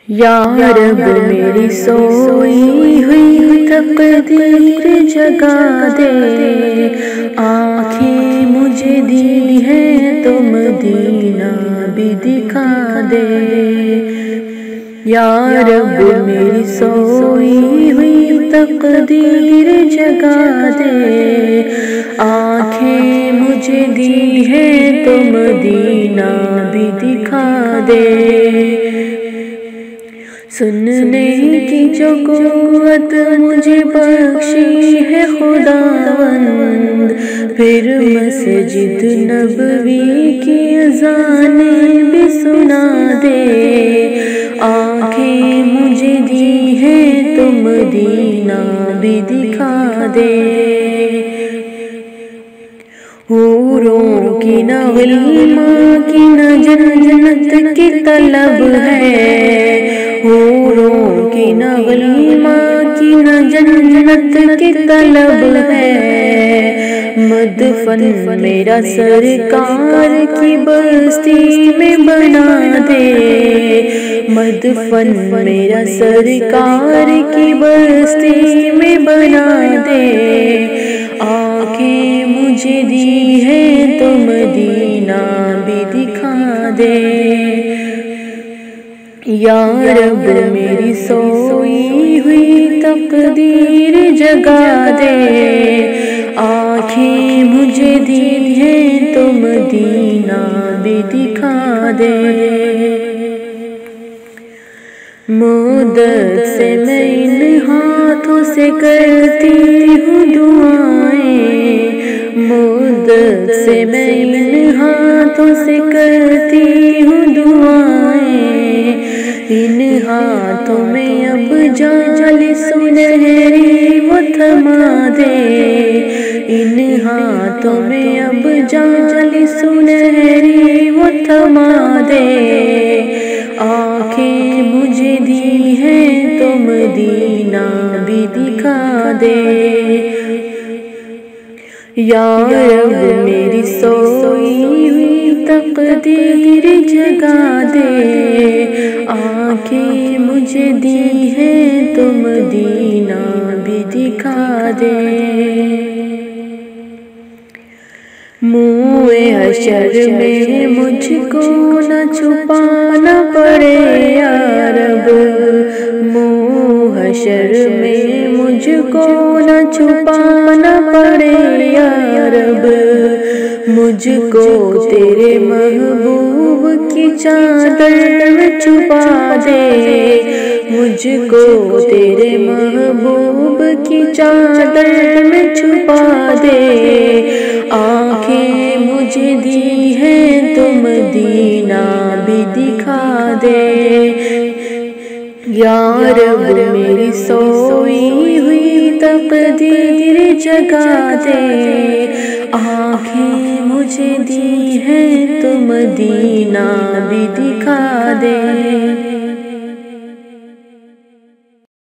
یا رب میری سوئی ہوئی تقدیر جگا دے، آنکھیں مجھے دی ہیں تو مدینہ بھی دکھا دے۔ یا رب میری سوئی ہوئی تقدیر جگا دے، آنکھیں مجھے دی ہیں تو مدینہ بھی دکھا دے۔ سننے کی جو قوت مجھے بخشی ہے خداوند، پھر مسجد نبوی کی اذانیں بھی سنا دے۔ آنکھیں مجھے دی ہیں تو مدینہ بھی دکھا دے۔ حوروں کی نہ غلماں کی نہ جنت کی طلب ہے، حوروں کی نہ غلماں کی نہ جنت کی طلب ہے۔ مدفن میرا سرکار کی بستی میں بنا دے، مدفن میرا سرکار کی بستی میں بنا دے۔ آنکھیں مجھے دی ہیں تو مدینہ بھی دکھا دے۔ یا رب میری سوئی ہوئی تقدیر جگا دے، آنکھیں مجھے دی ہیں تو مدینہ بھی دکھا دے۔ مدت سے میں ان ہاتھوں سے کرتی ہوں دعائیں، مدت سے میں ان ہاتھوں سے کرتی ہوں دعائیں۔ ان ہاتھوں میں اب جال سنہری وہ تھما دے، ان ہاتھوں میں اب جال سنہری وہ تھما دے۔ آنکھیں مجھے دی ہیں تو مدینہ بھی دکھا دے۔ یا رب میری سوئی ہوئی تقدیر جگا دے، آنکھیں مجھے دی ہیں تو مدینہ بھی دکھا دے۔ منہ حشر میں مجھ کو نہ چھپانا پڑے یا رب، منہ حشر میں مجھ کو نہ چھپانا پڑے یا رب۔ مجھ کو تیرے محبوب کی چادر میں چھپا دے، مجھ کو تیرے محبوب کی چادر میں چھپا دے۔ آنکھیں مجھے دی ہیں تو مدینہ بھی دکھا دے۔ یا رب میری سوئی ہوئی تقدیر جگا دے، آنکھیں مجھے دی ہیں تو مدینہ بھی دکھا دے۔